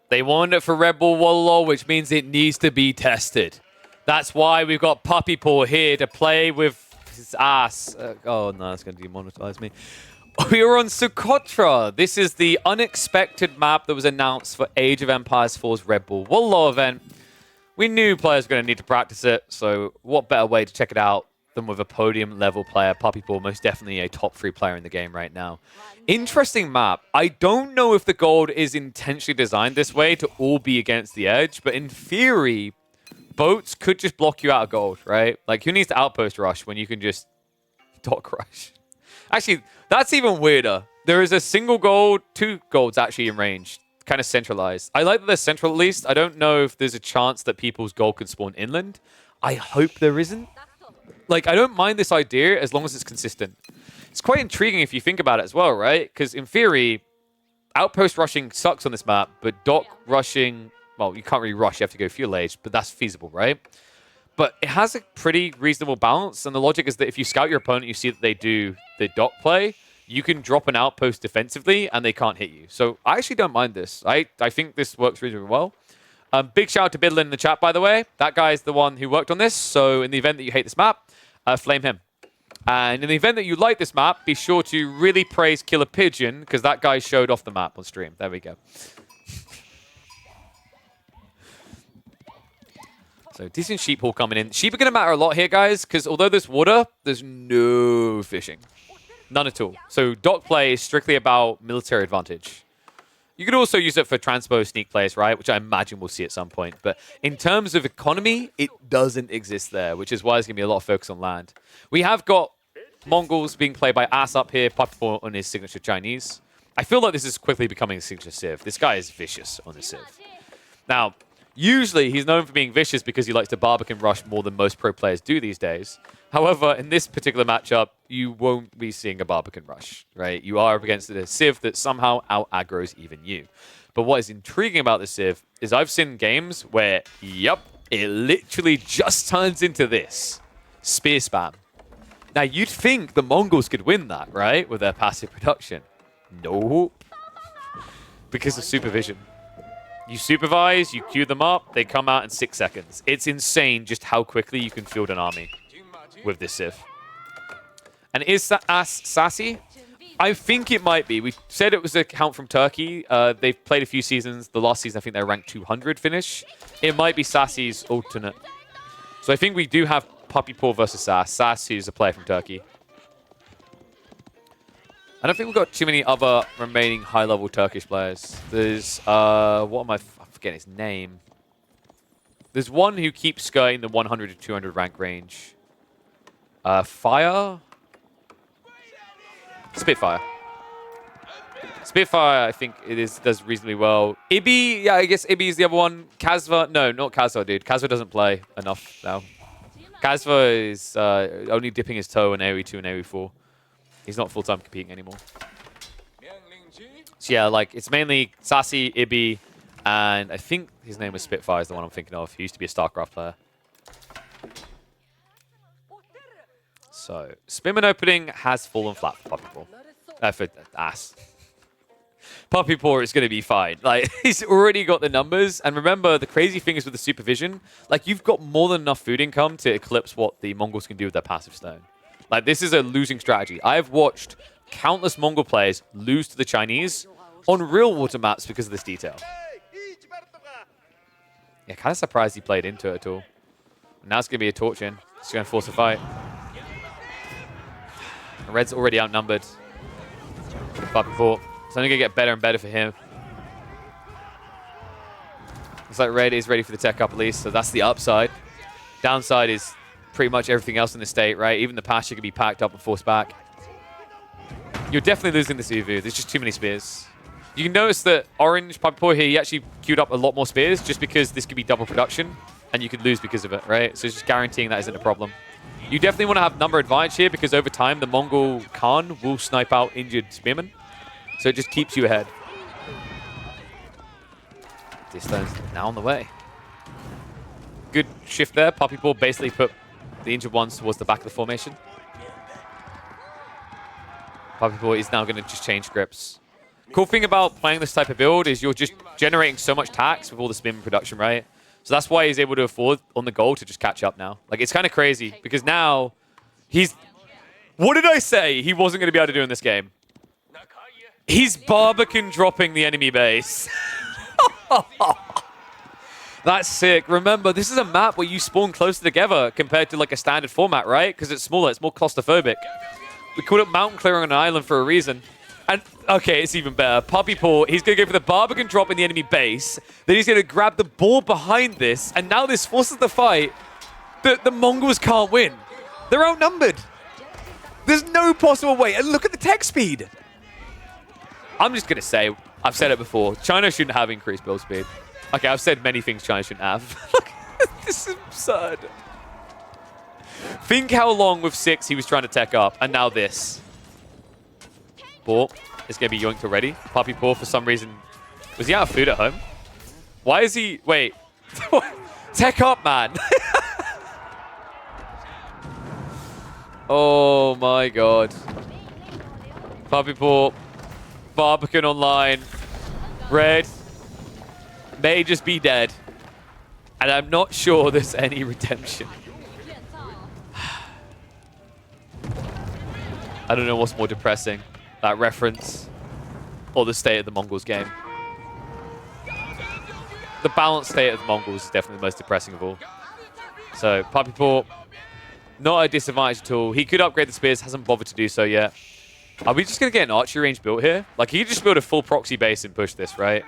They want it for Red Bull Wololo, which means it needs to be tested. That's why we've got Puppy Paw here to play with his ass. Oh no, it's going to demonetize me. We are on Socotra. This is the unexpected map that was announced for Age of Empires 4's Red Bull Wololo event. We knew players were going to need to practice it, so what better way to check it out than with a podium-level player. Puppy Paw, most definitely a top 3 player in the game right now. Interesting map. I don't know if the gold is intentionally designed this way to all be against the edge, but in theory, boats could just block you out of gold, right? Like, who needs to outpost rush when you can just dock rush? Actually, that's even weirder. There is a single gold, 2 golds actually in range, kind of centralized. I like that they're central at least. I don't know if there's a chance that people's gold could spawn inland. I hope there isn't. Like, I don't mind this idea as long as it's consistent. It's quite intriguing if you think about it as well, right? Because in theory, outpost rushing sucks on this map, but dock rushing, well, you can't really rush. You have to go fuel age, but that's feasible, right? But it has a pretty reasonable balance, and the logic is that if you scout your opponent, you see that they do the dock play, you can drop an outpost defensively, and they can't hit you. So I actually don't mind this. I think this works reasonably well. Big shout out to Biddlin in the chat, by the way. That guy is the one who worked on this, so in the event that you hate this map, flame him. And in the event that you like this map, be sure to really praise Killer Pigeon, because that guy showed off the map on stream. There we go. So decent sheep haul coming in. Sheep are going to matter a lot here, guys, because although there's water, there's no fishing. None at all. So dock play is strictly about military advantage. You could also use it for transpo sneak plays, right? Which I imagine we'll see at some point. But in terms of economy, it doesn't exist there, which is why there's going to be a lot of focus on land. We have got Mongols being played by Ass up here, Puppy Paw on his signature Chinese. I feel like this is quickly becoming a signature Civ. This guy is vicious on his Civ. Now, usually he's known for being vicious because he likes to Barbican rush more than most pro players do these days. However, in this particular matchup, you won't be seeing a Barbican rush, right? You are up against a Civ that somehow out-aggroes even you. But what is intriguing about the Civ is I've seen games where, yep, it literally just turns into this. Spear spam. Now, you'd think the Mongols could win that, right? With their passive production. Nope. Because of supervision. You supervise, you queue them up, they come out in 6 seconds. It's insane just how quickly you can field an army with this Civ. And is Ass sassy? I think it might be. We said it was a count from Turkey. They've played a few seasons. The last season, I think they're ranked 200 finish. It might be Sassy's alternate. So I think we do have Puppy Paw versus Sass. Sass, who's a player from Turkey. I don't think we've got too many other remaining high-level Turkish players. There's, what am I forgetting his name. There's one who keeps skirting the 100 to 200 rank range. Fire? Spitfire. Spitfire, I think does reasonably well. Ibi, yeah, I guess Ibi is the other one. Kazva, no, not Kazva, dude. Kazva doesn't play enough now. Kazva is only dipping his toe in AoE 2 and AoE 4. He's not full-time competing anymore. So yeah, like, it's mainly Sassy, Ibi, and I think his name was Spitfire is the one I'm thinking of. He used to be a StarCraft player. So, Spinman opening has fallen flat for Puppy Paw. For Ass. Puppy Paw is going to be fine. Like, he's already got the numbers. And remember, the crazy thing is with the supervision, like, you've got more than enough food income to eclipse what the Mongols can do with their passive stone. Like, this is a losing strategy. I've watched countless Mongol players lose to the Chinese on real water maps because of this detail. Yeah, kind of surprised he played into it at all. Now it's going to be a torch in. He's going to force a fight. Red's already outnumbered. Puppy Paw. It's only going to get better and better for him. Looks like Red is ready for the tech up at least, so that's the upside. Downside is pretty much everything else in the state, right? Even the pasture can be packed up and forced back. You're definitely losing the CV. There's just too many spears. You can notice that Orange Puppy Paw here, he actually queued up a lot more spears just because this could be double production and you could lose because of it, right? So it's just guaranteeing that isn't a problem. You definitely want to have number advantage here because over time the Mongol Khan will snipe out injured spearmen. So it just keeps you ahead. This stone's now on the way. Good shift there. Puppy Paw basically put the injured ones towards the back of the formation. Puppy Paw is now going to just change scripts. Cool thing about playing this type of build is you're just generating so much tax with all the spin production, right? So that's why he's able to afford on the goal to just catch up now. Like, it's kind of crazy because now he's... What did I say he wasn't going to be able to do in this game? He's Barbican dropping the enemy base. That's sick. Remember, this is a map where you spawn closer together compared to like a standard format, right? Because it's smaller, it's more claustrophobic. We called it mountain clearing on an island for a reason. And, okay, it's even better. Puppy Paw, he's going to go for the Barbican drop in the enemy base. Then he's going to grab the ball behind this. And now this forces the fight. The Mongols can't win. They're outnumbered. There's no possible way. And look at the tech speed. I'm just going to say, I've said it before, China shouldn't have increased build speed. Okay, I've said many things China shouldn't have. Look, this is absurd. Think how long with 6 he was trying to tech up, and now this. Ball is going to be yoinked already. Puppy Paw, for some reason, was he out of food at home? Why is he... Wait. Tech up, man. Oh, my God. Puppy Paw. Barbican online. Red may just be dead. And I'm not sure there's any redemption. I don't know what's more depressing. That reference or the state of the Mongols game. The balanced state of the Mongols is definitely the most depressing of all. So, Puppy Paw, not a disadvantage at all. He could upgrade the spears, hasn't bothered to do so yet. Are we just going to get an archery range built here? Like, he could just build a full proxy base and push this, right?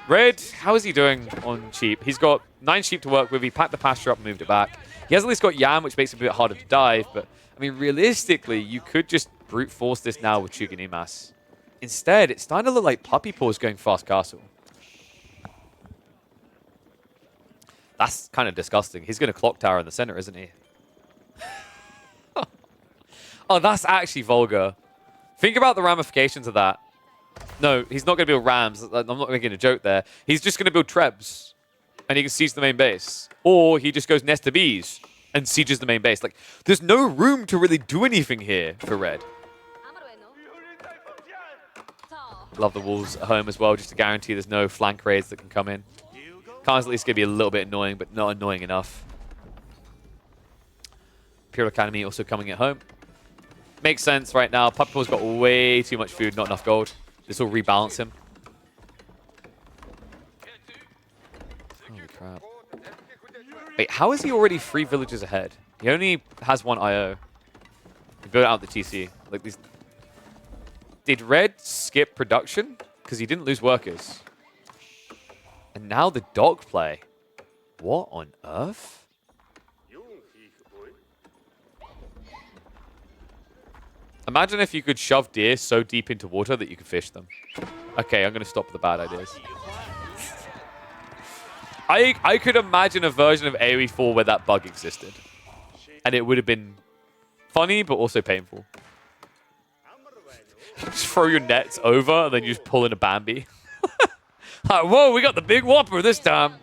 Red, how is he doing on sheep? He's got 9 sheep to work with. He packed the pasture up and moved it back. He has at least got Yam, which makes it a bit harder to dive. But, I mean, realistically, you could just brute force this now with Chuganimas. Instead, it's starting to look like Puppy Paw is going fast castle. That's kind of disgusting. He's going to clock tower in the center, isn't he? Oh, that's actually vulgar. Think about the ramifications of that. No, he's not going to build rams. I'm not making a joke there. He's just going to build trebs, and he can siege the main base. Or he just goes nest of bees and sieges the main base. Like, there's no room to really do anything here for Red. Love the walls at home as well, just to guarantee there's no flank raids that can come in. Khan's at least going to be a little bit annoying, but not annoying enough. Imperial Academy also coming at home. Makes sense right now. Puppy Paw's got way too much food, not enough gold. This will rebalance him. Holy crap. Wait, how is he already 3 villages ahead? He only has 1 IO. He built out the TC. Like these. Did Red skip production? Because he didn't lose workers. And now the dog play. What on earth? Imagine if you could shove deer so deep into water that you could fish them. Okay, I'm going to stop the bad ideas. I could imagine a version of AoE 4 where that bug existed. And it would have been funny, but also painful. Just throw your nets over, and then you just pull in a Bambi. Like, whoa, we got the big whopper this time.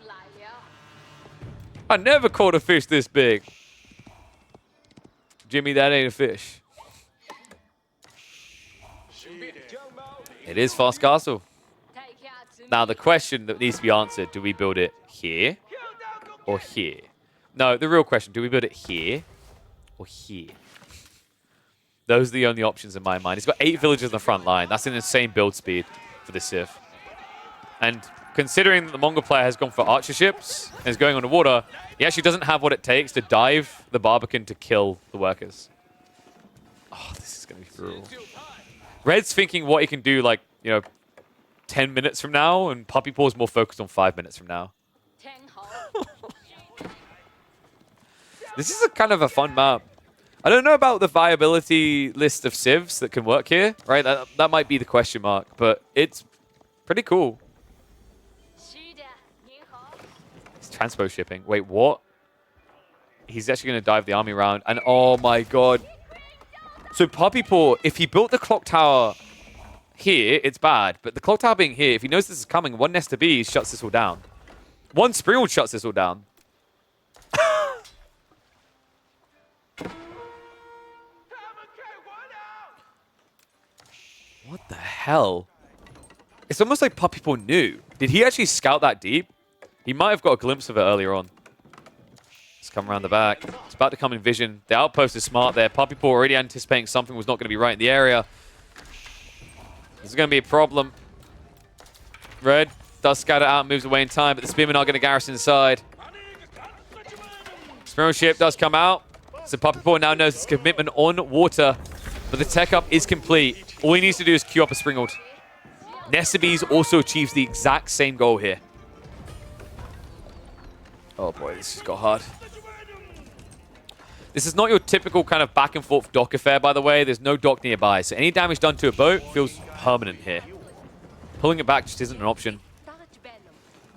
I never caught a fish this big. Jimmy, that ain't a fish. It is fast castle. Now, the question that needs to be answered, do we build it here or here? No, the real question, do we build it here or here? Those are the only options in my mind. He's got 8 villages in the front line. That's an insane build speed for this Civ. And considering that the Mongol player has gone for archer ships and is going underwater, he actually doesn't have what it takes to dive the Barbican to kill the workers. Oh, this is going to be brutal. Red's thinking what he can do, like, 10 minutes from now, and Puppy Paw's more focused on 5 minutes from now. This is a kind of a fun map. I don't know about the viability list of civs that can work here, right? That might be the question mark, but it's pretty cool. It's transpo shipping. Wait, what? He's actually going to dive the army around, and oh my god. So Puppy Paw, if he built the clock tower here, it's bad. But the clock tower being here, if he knows this is coming, 1 nest of bees shuts this all down. 1 Springald shuts this all down. What the hell? It's almost like Puppy Paw knew. Did he actually scout that deep? He might have got a glimpse of it earlier on. Let's come around the back. It's about to come in vision. The outpost is smart there. Puppy Paw already anticipating something was not going to be right in the area. This is going to be a problem. Red does scout it out, moves away in time, but the Spearmen are going to garrison inside. Spearman ship does come out. So Puppy Paw now knows his commitment on water, but the tech up is complete. All he needs to do is queue up a Springald. Bees also achieves the exact same goal here. Oh boy, this has got hard. This is not your typical kind of back and forth dock affair, by the way. There's no dock nearby, so any damage done to a boat feels permanent here. Pulling it back just isn't an option.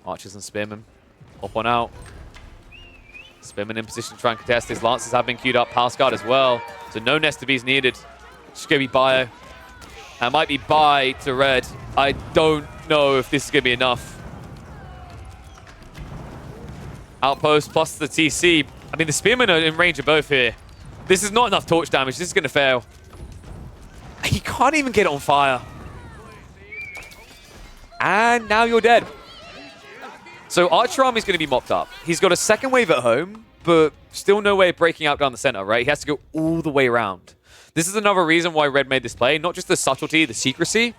Archers and Spearmen. Hop on out. Spearmen in position to try and contest this. Lancers have been queued up. Palace Guard as well. So no Bees needed. Just going to be bio. And might be bye to red. I don't know if this is going to be enough. Outpost plus the TC. I mean, the Spearmen are in range of both here. This is not enough torch damage. This is going to fail. He can't even get it on fire. And now you're dead. So Archer Army is going to be mopped up. He's got a second wave at home, but still no way of breaking out down the center, right? He has to go all the way around. This is another reason why Red made this play. Not just the subtlety, the secrecy.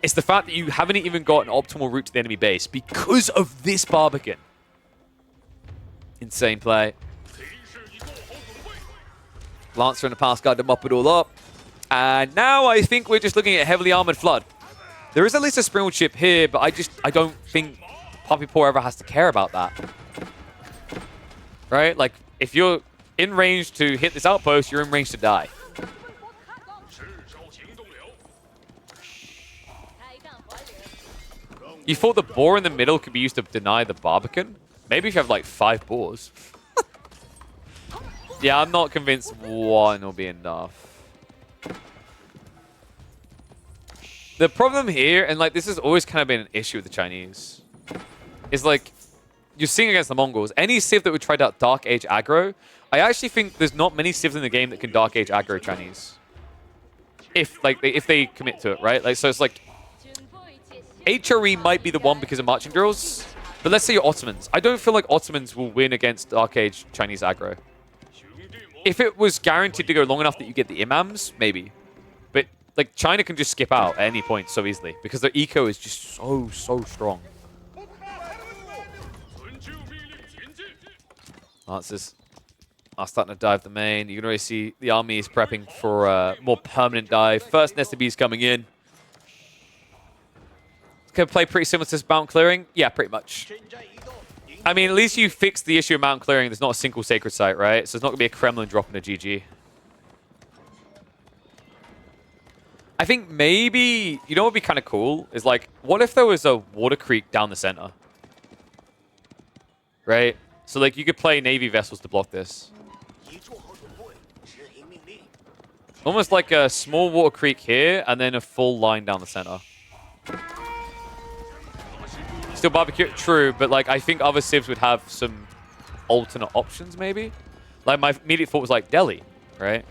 It's the fact that you haven't even got an optimal route to the enemy base because of this Barbican. Insane play. Lancer and the Palace Guard to mop it all up. And now I think we're just looking at a heavily armored Flood. There is at least a Springald ship here, but I don't think Puppy Paw ever has to care about that. Right? Like, if you're in range to hit this outpost, you're in range to die. You thought the boar in the middle could be used to deny the Barbican? Maybe if you have like 5 boars. Yeah, I'm not convinced one will be enough. The problem here, and like this has always kind of been an issue with the Chinese, is like, you're seeing against the Mongols, any civ that would try that Dark Age aggro, I actually think there's not many civs in the game that can Dark Age aggro Chinese. If they commit to it, right? Like, so it's like, HRE might be the one because of marching drills, but let's say you're Ottomans. I don't feel like Ottomans will win against Dark Age Chinese aggro. If it was guaranteed to go long enough that you get the imams, maybe. But like China can just skip out at any point so easily because their eco is just so strong. Lancers are starting to dive the main. You can already see the army is prepping for a more permanent dive. First Bees coming in. Can play pretty similar to Mount Clearing? Yeah, pretty much. I mean, at least you fixed the issue of Mount Clearing. There's not a single sacred site, right? So it's not going to be a Kremlin dropping a GG. I think maybe, you know what would be kind of cool? Is like, what if there was a water creek down the center? Right? So like, you could play Navy vessels to block this. Almost like a small water creek here, and then a full line down the center. Still barbecue, true, but like I think other civs would have some alternate options, maybe. Like my immediate thought was like Delhi, right?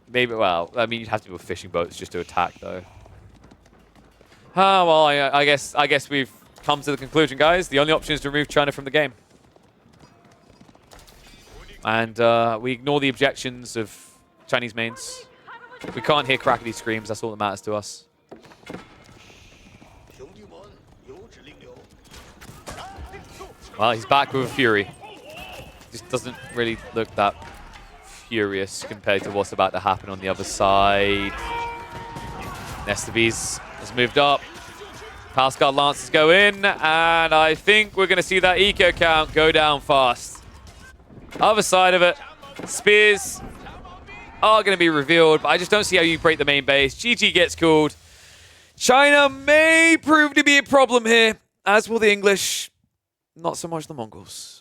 Maybe. Well, I mean, you'd have to do with fishing boats just to attack, though. Ah, well, I guess we've come to the conclusion, guys. The only option is to remove China from the game, and we ignore the objections of Chinese mains. We can't hear crackety screams. That's all that matters to us. Well, he's back with a Fury. Just doesn't really look that furious compared to what's about to happen on the other side. Bees has moved up. Palace Guard Lancers go in, and I think we're going to see that eco count go down fast. Other side of it, spears are going to be revealed, but I just don't see how you break the main base. GG gets called. China may prove to be a problem here, as will the English. Not so much the Mongols.